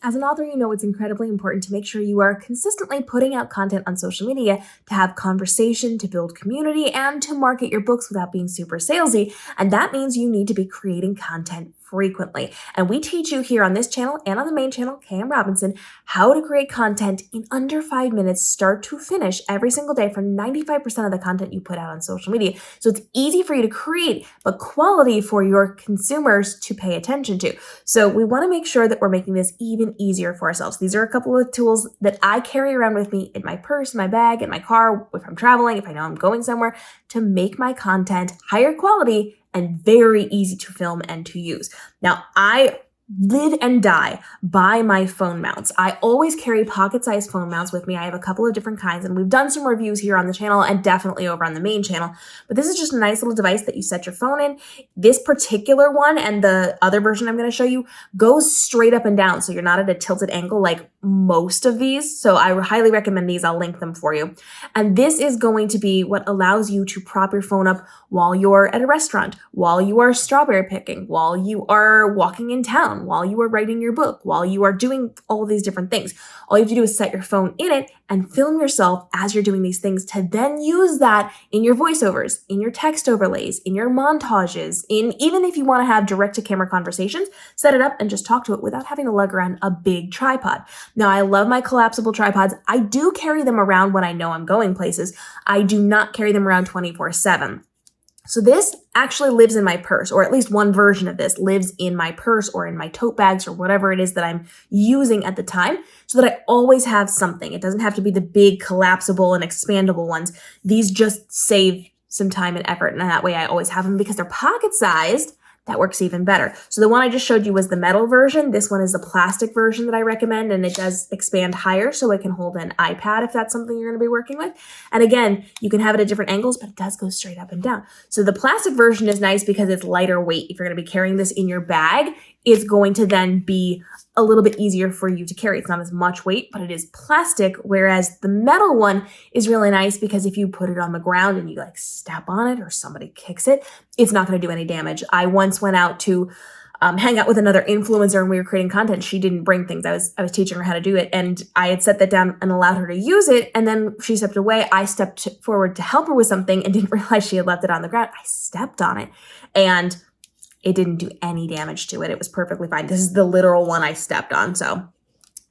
As an author, you know it's incredibly important to make sure you are consistently putting out content on social media to have conversation, to build community, and to market your books without being super salesy. And that means you need to be creating content frequently. And we teach you here on this channel and on the main channel, KM Robinson, how to create content in under 5 minutes, start to finish, every single day for 95% of the content you put out on social media. So it's easy for you to create, but quality for your consumers to pay attention to. So we want to make sure that we're making this even easier for ourselves. These are a couple of tools that I carry around with me in my purse, my bag, in my car, if I'm traveling, if I know I'm going somewhere, to make my content higher quality and very easy to film and to use. Now, I live and die by my phone mounts. I always carry pocket-sized phone mounts with me. I have a couple of different kinds, and we've done some reviews here on the channel and definitely over on the main channel. But this is just a nice little device that you set your phone in. This particular one and the other version I'm going to show you goes straight up and down, so you're not at a tilted angle like most of these. So I highly recommend these. I'll link them for you. And this is going to be what allows you to prop your phone up while you're at a restaurant, while you are strawberry picking, while you are walking in town, while you are writing your book, while you are doing all of these different things. All you have to do is set your phone in it and film yourself as you're doing these things to then use that in your voiceovers, in your text overlays, in your montages, even if you want to have direct-to-camera conversations, set it up and just talk to it without having to lug around a big tripod. Now, I love my collapsible tripods. I do carry them around when I know I'm going places. I do not carry them around 24/7. So this actually lives in my purse, or at least one version of this lives in my purse or in my tote bags or whatever it is that I'm using at the time, so that I always have something. It doesn't have to be the big collapsible and expandable ones. These just save some time and effort, and that way I always have them because they're pocket-sized. That works even better. So the one I just showed you was the metal version. This one is the plastic version that I recommend, and it does expand higher so it can hold an iPad if that's something you're going to be working with. And again, you can have it at different angles, but it does go straight up and down. So the plastic version is nice because it's lighter weight. If you're going to be carrying this in your bag, it's going to then be a little bit easier for you to carry. It's not as much weight, but it is plastic, whereas the metal one is really nice because if you put it on the ground and you like step on it or somebody kicks it, it's not going to do any damage. I once went out to hang out with another influencer and we were creating content. She didn't bring things. I was teaching her how to do it, and I had set that down and allowed her to use it. And then she stepped away. I stepped forward to help her with something and didn't realize she had left it on the ground. I stepped on it and it didn't do any damage to it. It was perfectly fine. This is the literal one I stepped on. So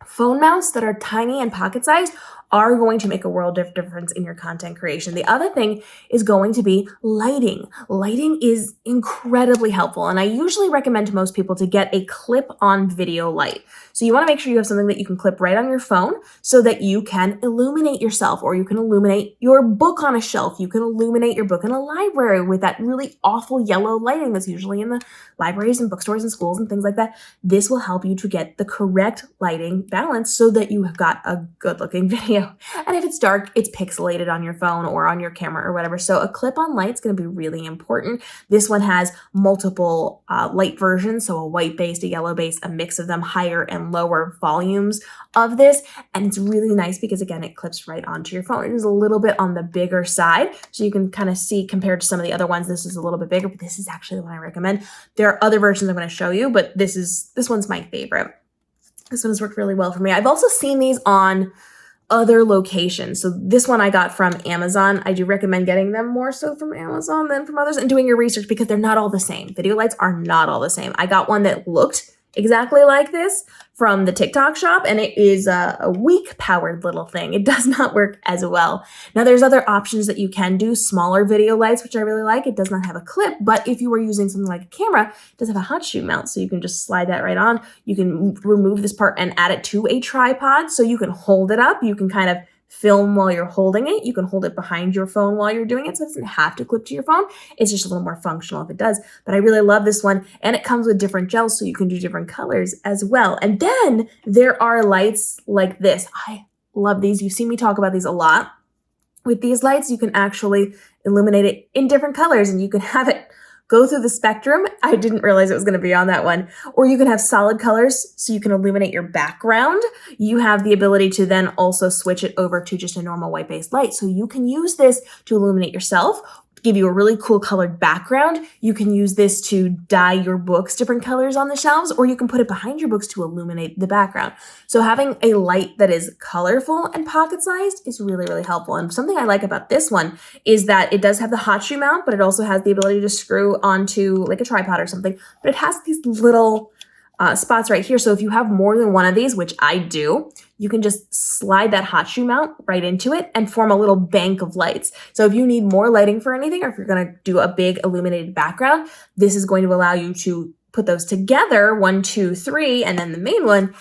phone mounts that are tiny and pocket-sized are going to make a world of difference in your content creation. The other thing is going to be lighting. Lighting is incredibly helpful, and I usually recommend to most people to get a clip-on video light. So you want to make sure you have something that you can clip right on your phone so that you can illuminate yourself, or you can illuminate your book on a shelf. You can illuminate your book in a library with that really awful yellow lighting that's usually in the libraries and bookstores and schools and things like that. This will help you to get the correct lighting balance so that you have got a good-looking video. And if it's dark, it's pixelated on your phone or on your camera or whatever. So a clip-on light is going to be really important. This one has multiple light versions, so a white base, a yellow base, a mix of them, higher and lower volumes of this. And it's really nice because, again, it clips right onto your phone. It is a little bit on the bigger side, so you can kind of see compared to some of the other ones, this is a little bit bigger, but this is actually the one I recommend. There are other versions I'm going to show you, but this one's my favorite. This one has worked really well for me. I've also seen these on other locations. So this one I got from Amazon. I do recommend getting them more so from Amazon than from others and doing your research because they're not all the same. Video lights are not all the same. I got one that looked exactly like this from the TikTok shop, and it is a weak powered little thing. It does not work as well. Now there's other options that you can do, smaller video lights, which I really like. It does not have a clip, but if you were using something like a camera, it does have a hot shoe mount, so you can just slide that right on. You can remove this part and add it to a tripod, so you can hold it up. You can kind of film while you're holding it. You can hold it behind your phone while you're doing it, so it doesn't have to clip to your phone. It's just a little more functional if it does. But I really love this one, and it comes with different gels, so you can do different colors as well. And then there are lights like this. I love these. You see me talk about these a lot. With these lights, you can actually illuminate it in different colors, and you can have it go through the spectrum. I didn't realize it was going to be on that one. Or you can have solid colors so you can illuminate your background. You have the ability to then also switch it over to just a normal white-based light. So you can use this to illuminate yourself, give you a really cool colored background. You can use this to dye your books different colors on the shelves, or you can put it behind your books to illuminate the background. So having a light that is colorful and pocket-sized is really, really helpful. And something I like about this one is that it does have the hot shoe mount, but it also has the ability to screw onto like a tripod or something. But it has these little spots right here. So if you have more than one of these, which I do, you can just slide that hot shoe mount right into it and form a little bank of lights. So if you need more lighting for anything, or if you're going to do a big illuminated background, this is going to allow you to put those together, 1, 2, 3, and then the main one,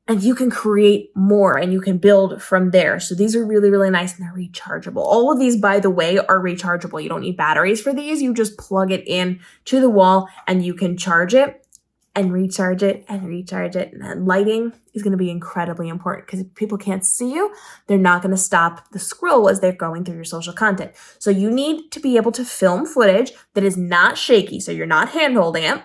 and you can create more and you can build from there. So these are really, really nice and they're rechargeable. All of these, by the way, are rechargeable. You don't need batteries for these. You just plug it in to the wall and you can charge it and recharge it and recharge it. And lighting is going to be incredibly important because if people can't see you, they're not going to stop the scroll as they're going through your social content. So you need to be able to film footage that is not shaky. So you're not hand holding it.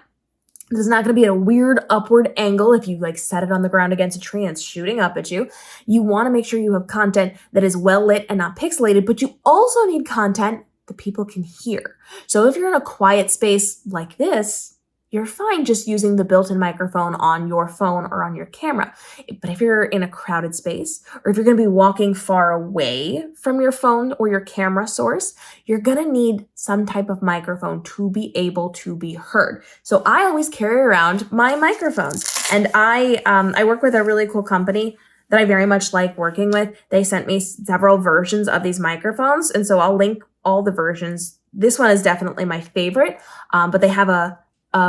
It's not going to be at a weird upward angle if you like set it on the ground against a tree and it's shooting up at you. You want to make sure you have content that is well lit and not pixelated, but you also need content that people can hear. So if you're in a quiet space like this, you're fine just using the built-in microphone on your phone or on your camera. But if you're in a crowded space, or if you're going to be walking far away from your phone or your camera source, you're going to need some type of microphone to be able to be heard. So I always carry around my microphones, and I work with a really cool company that I very much like working with. They sent me several versions of these microphones, and so I'll link all the versions. This one is definitely my favorite, but they have a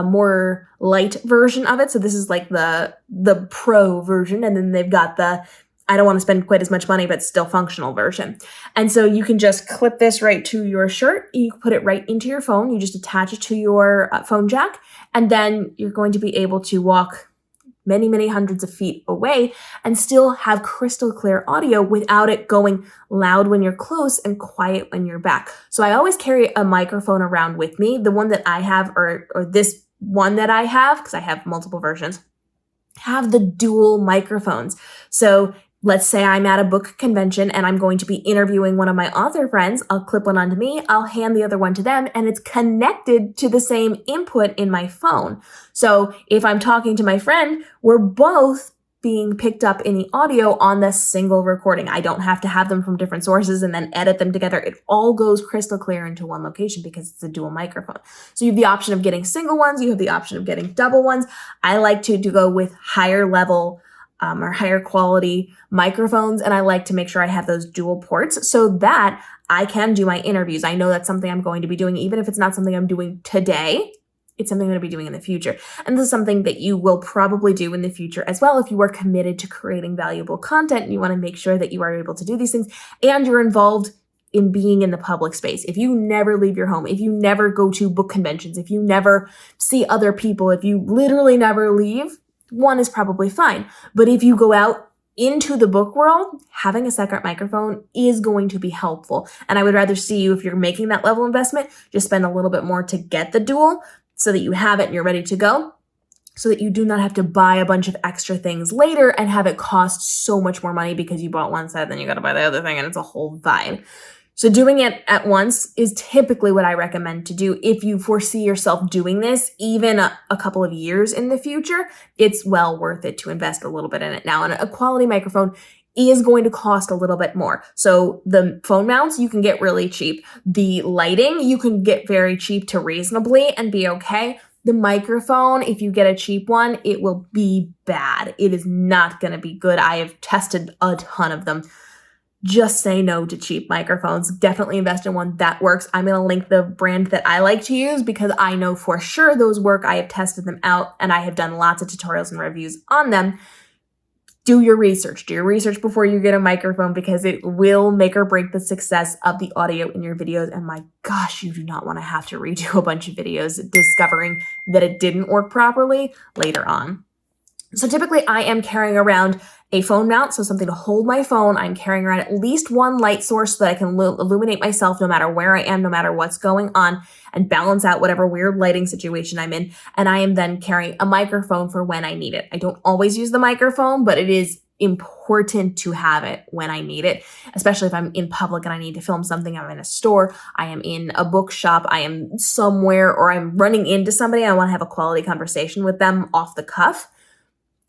more light version of it. So this is like the pro version. And then they've got the, I don't want to spend quite as much money, but still functional version. And so you can just clip this right to your shirt. You put it right into your phone. You just attach it to your phone jack. And then you're going to be able to walk many, many hundreds of feet away and still have crystal clear audio without it going loud when you're close and quiet when you're back. So I always carry a microphone around with me. The one that I have, or this one that I have, because I have multiple versions, have the dual microphones. So let's say I'm at a book convention and I'm going to be interviewing one of my author friends. I'll clip one onto me, I'll hand the other one to them, and it's connected to the same input in my phone. So if I'm talking to my friend, we're both being picked up in the audio on this single recording. I don't have to have them from different sources and then edit them together. It all goes crystal clear into one location because it's a dual microphone. So you have the option of getting single ones. You have the option of getting double ones. I like to go with higher level or higher quality microphones. And I like to make sure I have those dual ports so that I can do my interviews. I know that's something I'm going to be doing, even if it's not something I'm doing today. It's something I'm going to be doing in the future. And this is something that you will probably do in the future as well if you are committed to creating valuable content and you want to make sure that you are able to do these things and you're involved in being in the public space. If you never leave your home, if you never go to book conventions, if you never see other people, if you literally never leave, one is probably fine. But if you go out into the book world, having a second microphone is going to be helpful. And I would rather see you, if you're making that level investment, just spend a little bit more to get the dual so that you have it and you're ready to go, so that you do not have to buy a bunch of extra things later and have it cost so much more money because you bought one set, then you got to buy the other thing, and it's a whole vibe. So doing it at once is typically what I recommend to do. If you foresee yourself doing this, even a couple of years in the future, it's well worth it to invest a little bit in it now. And a quality microphone is going to cost a little bit more. So the phone mounts, you can get really cheap. The lighting, you can get very cheap to reasonably and be okay. The microphone, if you get a cheap one, it will be bad. It is not going to be good. I have tested a ton of them. Just say no to cheap microphones. Definitely invest in one that works. I'm going to link the brand that I like to use because I know for sure those work. I have tested them out and I have done lots of tutorials and reviews on them. Do your research. Do your research before you get a microphone because it will make or break the success of the audio in your videos. And my gosh, you do not want to have to redo a bunch of videos discovering that it didn't work properly later on. So typically I am carrying around a phone mount, so something to hold my phone. I'm carrying around at least one light source so that I can illuminate myself no matter where I am, no matter what's going on, and balance out whatever weird lighting situation I'm in. And I am then carrying a microphone for when I need it. I don't always use the microphone, but it is important to have it when I need it, especially if I'm in public and I need to film something. I'm in a store, I am in a bookshop, I am somewhere, or I'm running into somebody. I want to have a quality conversation with them off the cuff.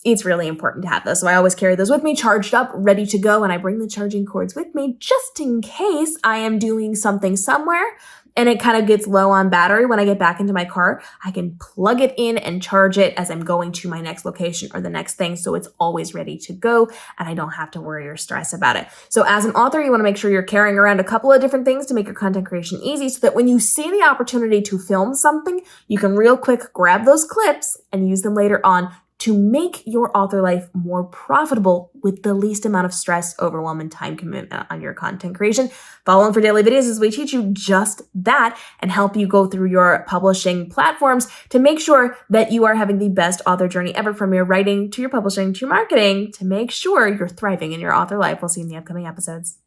It's really important to have those. So I always carry those with me, charged up, ready to go. And I bring the charging cords with me just in case I am doing something somewhere and it kind of gets low on battery. When I get back into my car, I can plug it in and charge it as I'm going to my next location or the next thing. So it's always ready to go and I don't have to worry or stress about it. So as an author, you want to make sure you're carrying around a couple of different things to make your content creation easy so that when you see the opportunity to film something, you can real quick grab those clips and use them later on to make your author life more profitable with the least amount of stress, overwhelm, and time commitment on your content creation. Follow on for daily videos as we teach you just that and help you go through your publishing platforms to make sure that you are having the best author journey ever, from your writing to your publishing to your marketing, to make sure you're thriving in your author life. We'll see you in the upcoming episodes.